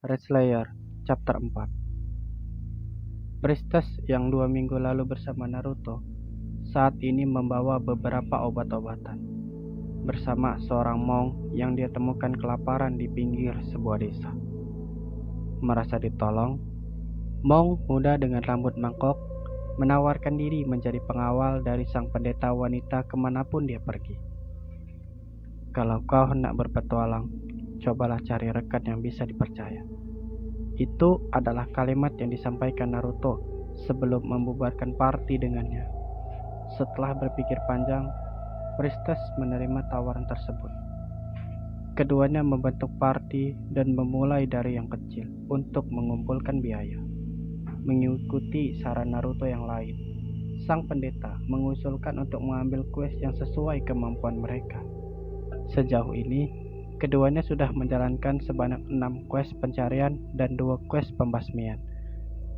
Red Slayer, Chapter 4. Priestess yang 2 minggu lalu bersama Naruto saat ini membawa beberapa obat-obatan bersama seorang monk yang dia temukan kelaparan di pinggir sebuah desa. Merasa ditolong, monk muda dengan rambut mangkok menawarkan diri menjadi pengawal dari sang pendeta wanita kemanapun dia pergi. Kalau kau hendak berpetualang, cobalah cari rekan yang bisa dipercaya. Itu adalah kalimat yang disampaikan Naruto sebelum membubarkan party dengannya. Setelah berpikir panjang, Priestess menerima tawaran tersebut. Keduanya membentuk party dan memulai dari yang kecil untuk mengumpulkan biaya. Mengikuti saran Naruto yang lain, sang pendeta mengusulkan untuk mengambil quest yang sesuai kemampuan mereka. Sejauh ini, keduanya sudah menjalankan sebanyak 6 quest pencarian dan 2 quest pembasmian.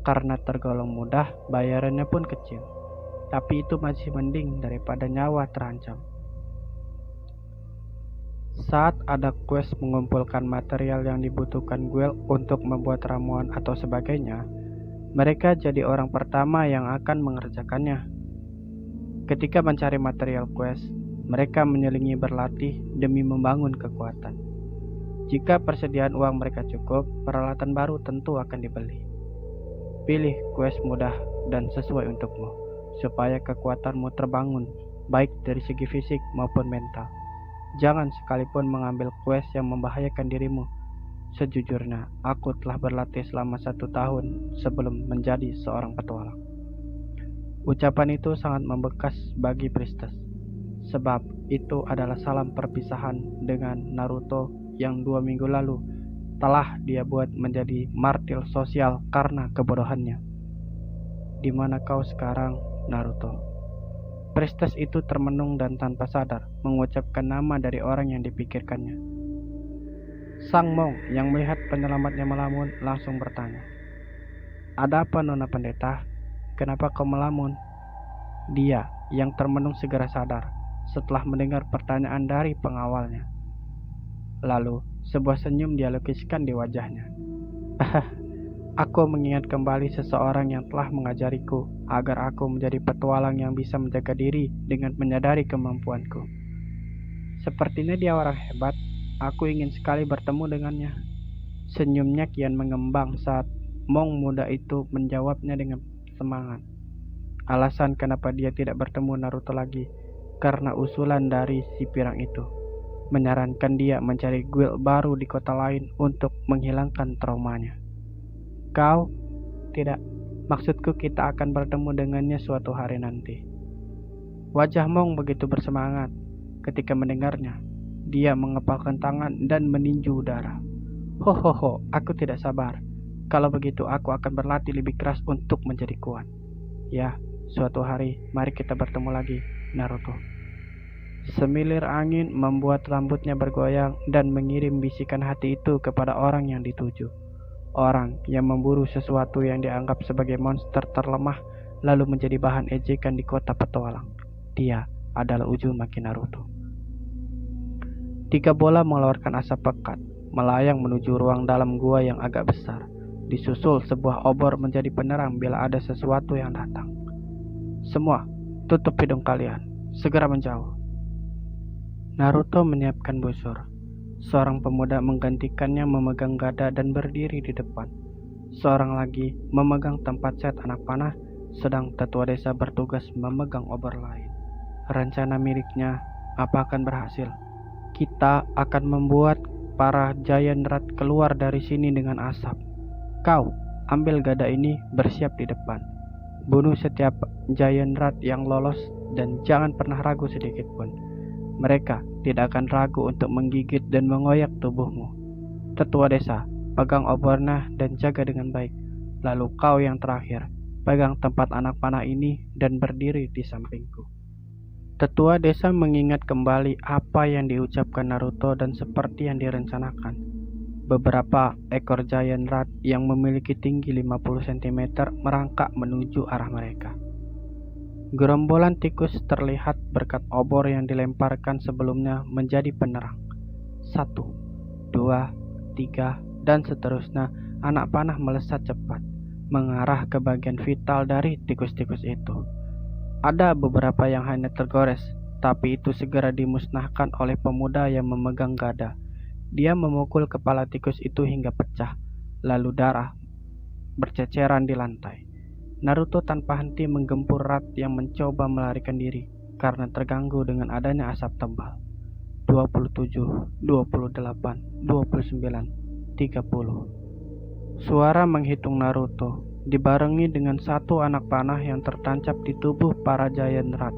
Karena tergolong mudah, bayarannya pun kecil. Tapi itu masih mending daripada nyawa terancam. Saat ada quest mengumpulkan material yang dibutuhkan guild untuk membuat ramuan atau sebagainya, mereka jadi orang pertama yang akan mengerjakannya. Ketika mencari material quest, mereka menyelingi berlatih demi membangun kekuatan. Jika persediaan uang mereka cukup, peralatan baru tentu akan dibeli. Pilih quest mudah dan sesuai untukmu, supaya kekuatanmu terbangun, baik dari segi fisik maupun mental. Jangan sekalipun mengambil quest yang membahayakan dirimu. Sejujurnya, aku telah berlatih selama 1 tahun sebelum menjadi seorang petualang. Ucapan itu sangat membekas bagi Priestess, sebab itu adalah salam perpisahan dengan Naruto yang 2 minggu lalu telah dia buat menjadi martir sosial karena kebodohannya. Di mana kau sekarang, Naruto? Priestess itu termenung dan tanpa sadar mengucapkan nama dari orang yang dipikirkannya. Sang monk yang melihat penyelamatnya melamun langsung bertanya, "Ada apa, Nona Pendeta? Kenapa kau melamun?" Dia yang termenung segera sadar setelah mendengar pertanyaan dari pengawalnya. Lalu, sebuah senyum dia lukiskan di wajahnya. Aku mengingat kembali seseorang yang telah mengajariku agar aku menjadi petualang yang bisa menjaga diri dengan menyadari kemampuanku. Sepertinya dia orang hebat. Aku ingin sekali bertemu dengannya. Senyumnya kian mengembang saat monk muda itu menjawabnya dengan semangat. Alasan kenapa dia tidak bertemu Naruto lagi karena usulan dari si pirang itu menyarankan dia mencari guild baru di kota lain untuk menghilangkan traumanya. Kau? Tidak, maksudku kita akan bertemu dengannya suatu hari nanti. Wajah Mong begitu bersemangat ketika mendengarnya. Dia mengepalkan tangan dan meninju udara. Hohoho, aku tidak sabar. Kalau begitu aku akan berlatih lebih keras untuk menjadi kuat. Ya, suatu hari mari kita bertemu lagi, Naruto. Semilir angin membuat rambutnya bergoyang dan mengirim bisikan hati itu kepada orang yang dituju. Orang yang memburu sesuatu yang dianggap sebagai monster terlemah lalu menjadi bahan ejekan di kota petualang. Dia adalah Uzumaki Naruto. 3 bola mengeluarkan asap pekat, melayang menuju ruang dalam gua yang agak besar. Disusul sebuah obor menjadi penerang bila ada sesuatu yang datang. Semua, tutup hidung kalian. Segera menjauh. Naruto menyiapkan busur. Seorang pemuda menggantikannya memegang gada dan berdiri di depan. Seorang lagi memegang tempat set anak panah, sedang tetua desa bertugas memegang obor lain. Rencana miliknya apa akan berhasil? Kita akan membuat para Giant Rat keluar dari sini dengan asap. Kau, ambil gada ini, bersiap di depan. Bunuh setiap Giant Rat yang lolos dan jangan pernah ragu sedikit pun. Mereka tidak akan ragu untuk menggigit dan mengoyak tubuhmu. Tetua desa, pegang obornya dan jaga dengan baik. Lalu kau yang terakhir, pegang tempat anak panah ini dan berdiri di sampingku. Tetua desa mengingat kembali apa yang diucapkan Naruto dan seperti yang direncanakan. Beberapa ekor Giant Rat yang memiliki tinggi 50 cm merangkak menuju arah mereka. Gerombolan tikus terlihat berkat obor yang dilemparkan sebelumnya menjadi penerang. 1, 2, 3, dan seterusnya. Anak panah melesat cepat, mengarah ke bagian vital dari tikus-tikus itu. Ada beberapa yang hanya tergores, tapi itu segera dimusnahkan oleh pemuda yang memegang gada. Dia memukul kepala tikus itu hingga pecah, lalu darah berceceran di lantai. Naruto tanpa henti menggempur Rat yang mencoba melarikan diri karena terganggu dengan adanya asap tebal. 27, 28, 29, 30. Suara menghitung Naruto dibarengi dengan satu anak panah yang tertancap di tubuh para Giant Rat.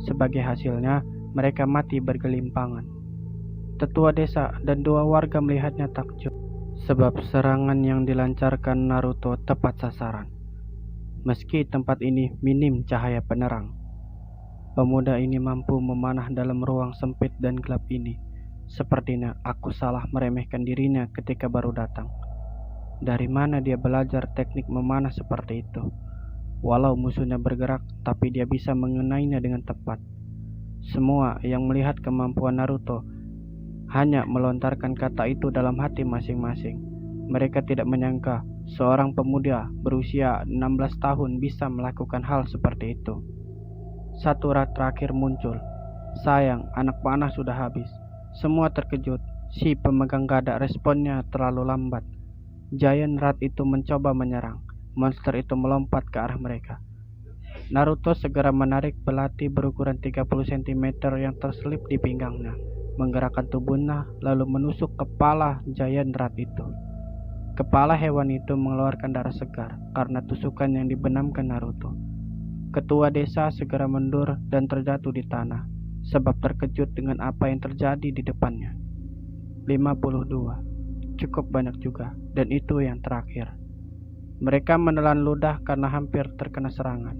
Sebagai hasilnya, mereka mati bergelimpangan. Tetua desa dan dua warga melihatnya takjub, sebab serangan yang dilancarkan Naruto tepat sasaran. Meski tempat ini minim cahaya penerang, pemuda ini mampu memanah dalam ruang sempit dan gelap ini. Sepertinya aku salah meremehkan dirinya ketika baru datang. Dari mana dia belajar teknik memanah seperti itu? Walau musuhnya bergerak, tapi dia bisa mengenainya dengan tepat. Semua yang melihat kemampuan Naruto hanya melontarkan kata itu dalam hati masing-masing. Mereka tidak menyangka seorang pemuda berusia 16 tahun bisa melakukan hal seperti itu. Satu Rat terakhir muncul. Sayang, anak panah sudah habis. Semua terkejut. Si pemegang gada responnya terlalu lambat. Giant Rat itu mencoba menyerang. Monster itu melompat ke arah mereka. Naruto segera menarik belati berukuran 30 cm yang terselip di pinggangnya, menggerakkan tubuhnya lalu menusuk kepala Giant Rat itu. Kepala hewan itu mengeluarkan darah segar karena tusukan yang dibenamkan Naruto. Ketua desa segera mundur dan terjatuh di tanah, sebab terkejut dengan apa yang terjadi di depannya. 52. Cukup banyak juga, dan itu yang terakhir. Mereka menelan ludah karena hampir terkena serangan.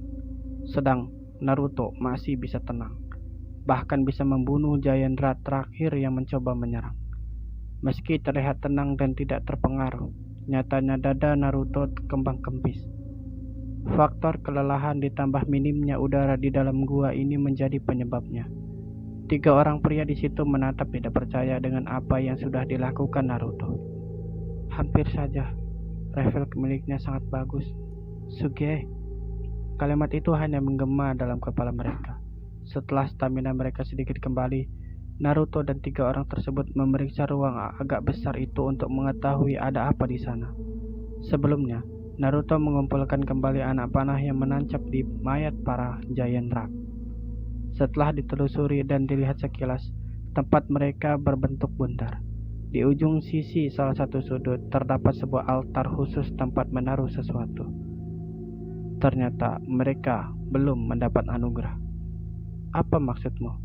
Sedang Naruto masih bisa tenang, bahkan bisa membunuh Giant Rat terakhir yang mencoba menyerang. Meski terlihat tenang dan tidak terpengaruh, nyatanya dada Naruto kembang-kempis. Faktor kelelahan ditambah minimnya udara di dalam gua ini menjadi penyebabnya. 3 orang pria di situ menatap tidak percaya dengan apa yang sudah dilakukan Naruto. Hampir saja, rifle miliknya sangat bagus. Suge. Kalimat itu hanya menggema dalam kepala mereka. Setelah stamina mereka sedikit kembali, Naruto dan 3 orang tersebut memeriksa ruang agak besar itu untuk mengetahui ada apa di sana. Sebelumnya, Naruto mengumpulkan kembali anak panah yang menancap di mayat para Giant Rat. Setelah ditelusuri dan dilihat sekilas, tempat mereka berbentuk bundar. Di ujung sisi salah satu sudut terdapat sebuah altar khusus tempat menaruh sesuatu. Ternyata mereka belum mendapat anugerah. Apa maksudmu?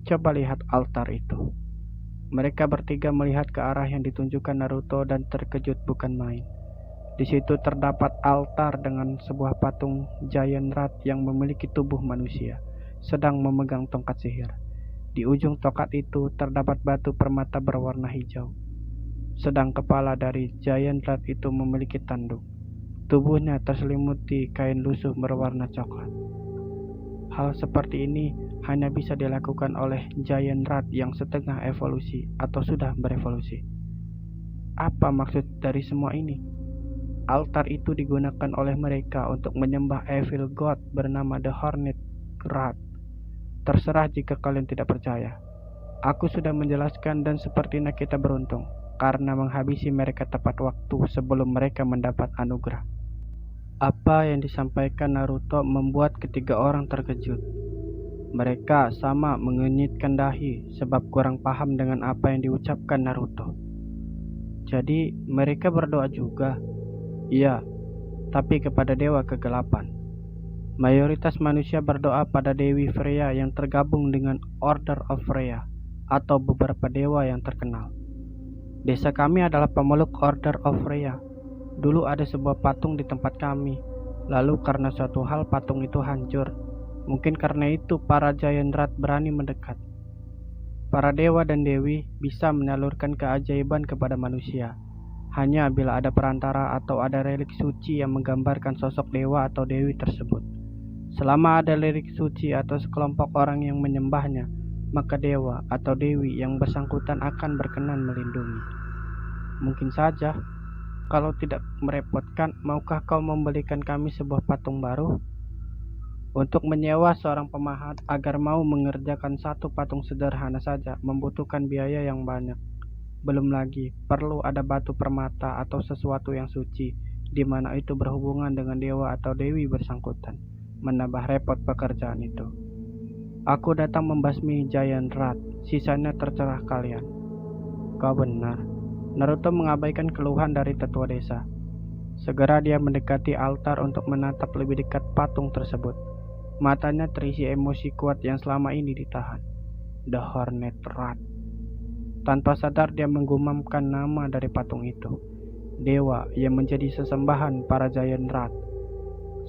Coba lihat altar itu. Mereka bertiga melihat ke arah yang ditunjukkan Naruto dan terkejut bukan main. Di situ terdapat altar dengan sebuah patung Giant Rat yang memiliki tubuh manusia, sedang memegang tongkat sihir. Di ujung tongkat itu terdapat batu permata berwarna hijau. Sedang kepala dari Giant Rat itu memiliki tanduk. Tubuhnya terselimuti kain lusuh berwarna coklat. Hal seperti ini hanya bisa dilakukan oleh Giant Rat yang setengah evolusi atau sudah berevolusi. Apa maksud dari semua ini? Altar itu digunakan oleh mereka untuk menyembah evil god bernama The Hornet Rat. Terserah jika kalian tidak percaya. Aku sudah menjelaskan dan sepertinya kita beruntung karena menghabisi mereka tepat waktu sebelum mereka mendapat anugerah. Apa yang disampaikan Naruto membuat ketiga orang terkejut. Mereka sama mengenyitkan dahi sebab kurang paham dengan apa yang diucapkan Naruto. Jadi mereka berdoa juga? Iya, tapi kepada dewa kegelapan. Mayoritas manusia berdoa pada Dewi Freya yang tergabung dengan Order of Freya atau beberapa dewa yang terkenal. Desa kami adalah pemeluk Order of Freya. Dulu ada sebuah patung di tempat kami, lalu karena suatu hal patung itu hancur. Mungkin karena itu para Giant Rat berani mendekat. Para dewa dan dewi bisa menyalurkan keajaiban kepada manusia hanya bila ada perantara atau ada relik suci yang menggambarkan sosok dewa atau dewi tersebut. Selama ada lirik suci atau sekelompok orang yang menyembahnya, maka dewa atau dewi yang bersangkutan akan berkenan melindungi. Mungkin saja. Kalau tidak merepotkan, maukah kau membelikan kami sebuah patung baru? Untuk menyewa seorang pemahat agar mau mengerjakan satu patung sederhana saja membutuhkan biaya yang banyak. Belum lagi perlu ada batu permata atau sesuatu yang suci, di mana itu berhubungan dengan dewa atau dewi bersangkutan. Menambah repot pekerjaan itu. Aku datang membasmi Giant Rat, sisanya terserah kalian. Kau benar. Naruto mengabaikan keluhan dari tetua desa. Segera dia mendekati altar untuk menatap lebih dekat patung tersebut. Matanya terisi emosi kuat yang selama ini ditahan. The Hornet Rat. Tanpa sadar dia menggumamkan nama dari patung itu. Dewa yang menjadi sesembahan para Giant Rat.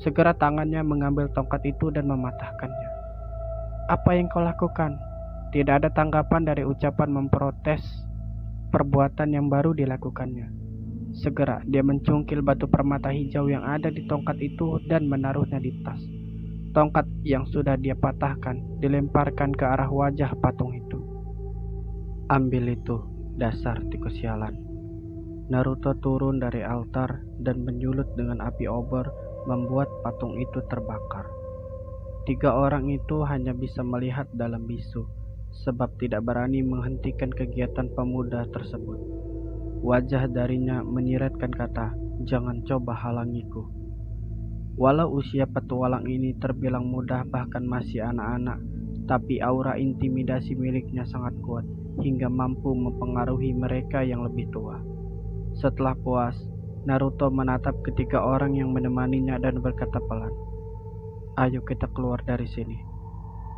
Segera tangannya mengambil tongkat itu dan mematahkannya. Apa yang kau lakukan? Tidak ada tanggapan dari ucapan memprotes perbuatan yang baru dilakukannya. Segera dia mencungkil batu permata hijau yang ada di tongkat itu dan menaruhnya di tas. Tongkat yang sudah dia patahkan dilemparkan ke arah wajah patung itu. Ambil itu, dasar tikus sialan. Naruto turun dari altar dan menyulut dengan api obor membuat patung itu terbakar. 3 orang itu hanya bisa melihat dalam bisu, sebab tidak berani menghentikan kegiatan pemuda tersebut. Wajah darinya menyiratkan kata, "Jangan coba halangiku." Walau usia petualang ini terbilang muda bahkan masih anak-anak, tapi aura intimidasi miliknya sangat kuat hingga mampu mempengaruhi mereka yang lebih tua. Setelah puas, Naruto menatap ketiga orang yang menemaninya dan berkata pelan, "Ayo kita keluar dari sini."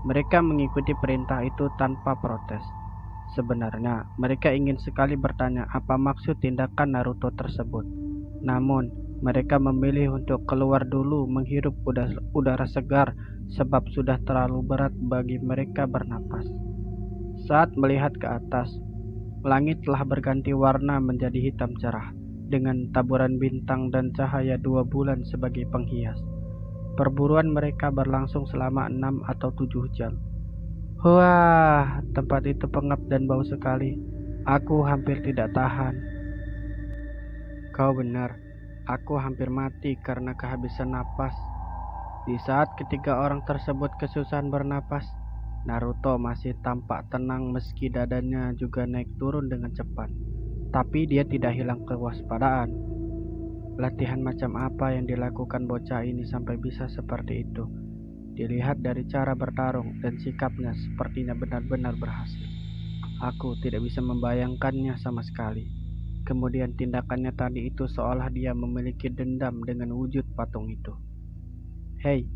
Mereka mengikuti perintah itu tanpa protes. Sebenarnya mereka ingin sekali bertanya apa maksud tindakan Naruto tersebut. Namun mereka memilih untuk keluar dulu menghirup udara segar sebab sudah terlalu berat bagi mereka bernapas. Saat melihat ke atas, langit telah berganti warna menjadi hitam cerah dengan taburan bintang dan cahaya 2 bulan sebagai penghias. Perburuan mereka berlangsung selama 6 atau 7 jam. Wah, tempat itu pengap dan bau sekali. Aku hampir tidak tahan. Kau benar, aku hampir mati karena kehabisan napas. Di saat ketiga orang tersebut kesusahan bernapas, Naruto masih tampak tenang meski dadanya juga naik turun dengan cepat. Tapi dia tidak hilang kewaspadaan. Latihan macam apa yang dilakukan bocah ini sampai bisa seperti itu? Dilihat dari cara bertarung dan sikapnya sepertinya benar-benar berhasil. Aku tidak bisa membayangkannya sama sekali. Kemudian tindakannya tadi itu seolah dia memiliki dendam dengan wujud patung itu. Hei,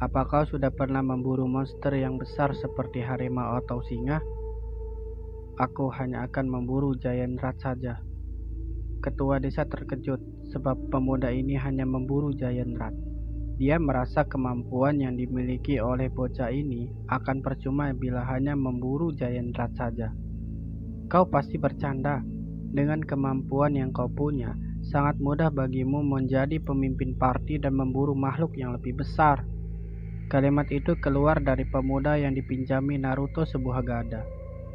apa kau sudah pernah memburu monster yang besar seperti harimau atau singa? Aku hanya akan memburu Giant Rat saja. Ketua desa terkejut sebab pemuda ini hanya memburu Giant Rat. Dia merasa kemampuan yang dimiliki oleh bocah ini akan percuma bila hanya memburu Giant Rat saja. Kau pasti bercanda. Dengan kemampuan yang kau punya, sangat mudah bagimu menjadi pemimpin parti dan memburu makhluk yang lebih besar. Kalimat itu keluar dari pemuda yang dipinjami Naruto sebuah gada.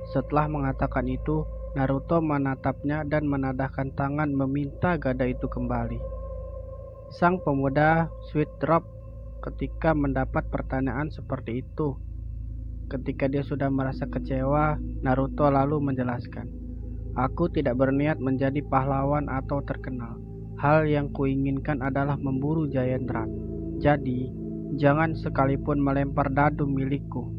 Setelah mengatakan itu, Naruto menatapnya dan menadahkan tangan meminta gada itu kembali. Sang pemuda sweet drop ketika mendapat pertanyaan seperti itu. Ketika dia sudah merasa kecewa, Naruto lalu menjelaskan, "Aku tidak berniat menjadi pahlawan atau terkenal. Hal yang kuinginkan adalah memburu Giant Rat. Jadi, jangan sekalipun melempar dadu milikku."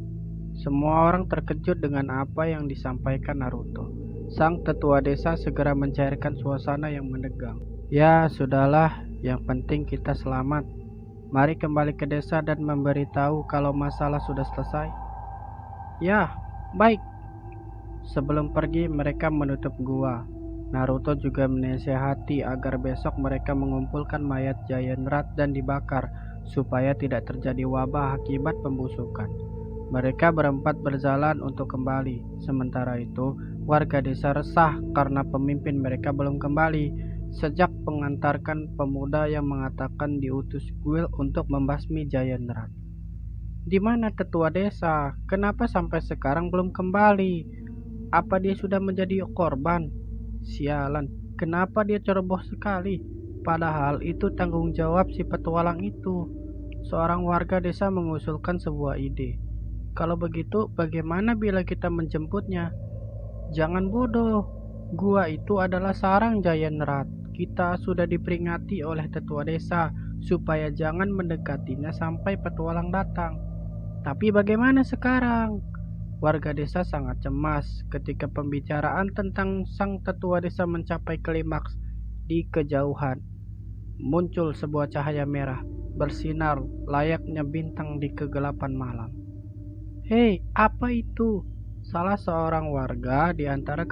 Semua orang terkejut dengan apa yang disampaikan Naruto. Sang tetua desa segera mencairkan suasana yang menegang. Ya, sudahlah, yang penting kita selamat. Mari kembali ke desa dan memberitahu kalau masalah sudah selesai. Ya, baik. Sebelum pergi, mereka menutup gua. Naruto juga menasihati agar besok mereka mengumpulkan mayat Giant Rat dan dibakar, supaya tidak terjadi wabah akibat pembusukan. Mereka berempat berjalan untuk kembali. Sementara itu, warga desa resah karena pemimpin mereka belum kembali. Sejak mengantarkan pemuda yang mengatakan diutus Guild untuk membasmi Giant Rat. Di mana tetua desa? Kenapa sampai sekarang belum kembali? Apa dia sudah menjadi korban? Sialan, Kenapa dia ceroboh sekali? Padahal itu tanggung jawab si petualang itu. Seorang warga desa mengusulkan sebuah ide. Kalau begitu, bagaimana bila kita menjemputnya? Jangan bodoh. Gua itu adalah sarang Giant Rat. Kita sudah diperingati oleh tetua desa supaya jangan mendekatinya sampai petualang datang. Tapi bagaimana sekarang? Warga desa sangat cemas ketika pembicaraan tentang sang tetua desa mencapai klimaks. Di kejauhan muncul sebuah cahaya merah bersinar layaknya bintang di kegelapan malam. Hei, apa itu? Salah seorang warga di antara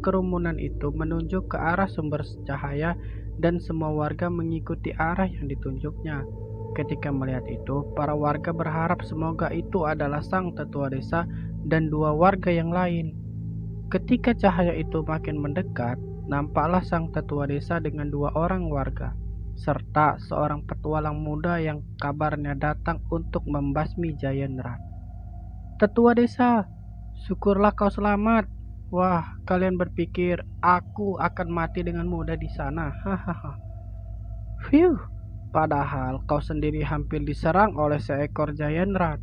kerumunan itu menunjuk ke arah sumber cahaya dan semua warga mengikuti arah yang ditunjuknya. Ketika melihat itu, para warga berharap semoga itu adalah sang tetua desa dan dua warga yang lain. Ketika cahaya itu makin mendekat, nampaklah sang tetua desa dengan dua orang warga, serta seorang petualang muda yang kabarnya datang untuk membasmi Giant Rat. Tetua desa, syukurlah kau selamat. Wah, kalian berpikir aku akan mati dengan mudah di sana. Hahaha. Phew, padahal kau sendiri hampir diserang oleh seekor Giant Rat.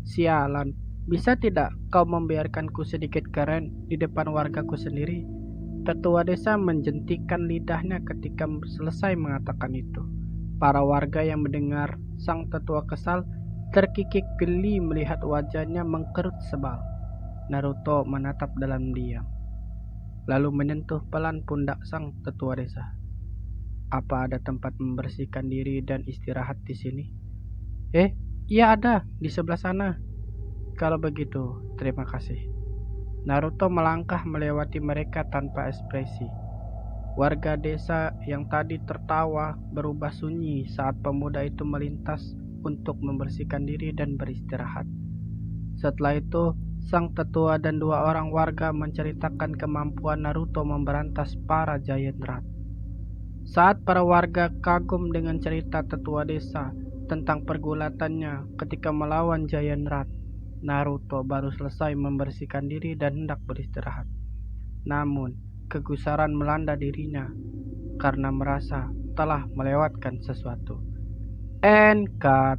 Sialan, bisa tidak kau membiarkanku sedikit keren di depan wargaku sendiri? Tetua desa menjentikkan lidahnya ketika selesai mengatakan itu. Para warga yang mendengar sang tetua kesal terkikik geli melihat wajahnya mengkerut sebal. Naruto menatap dalam diam, lalu menyentuh pelan pundak sang tetua desa. Apa ada tempat membersihkan diri dan istirahat di sini? Iya ada, di sebelah sana. Kalau begitu, terima kasih. Naruto melangkah melewati mereka tanpa ekspresi. Warga desa yang tadi tertawa berubah sunyi saat pemuda itu melintas untuk membersihkan diri dan beristirahat. Setelah itu, sang tetua dan dua orang warga menceritakan kemampuan Naruto memberantas para Giant Rat. Saat para warga kagum dengan cerita tetua desa tentang pergulatannya ketika melawan Giant Rat, Naruto baru selesai membersihkan diri dan hendak beristirahat. Namun, kegusaran melanda dirinya karena merasa telah melewatkan sesuatu. End cut.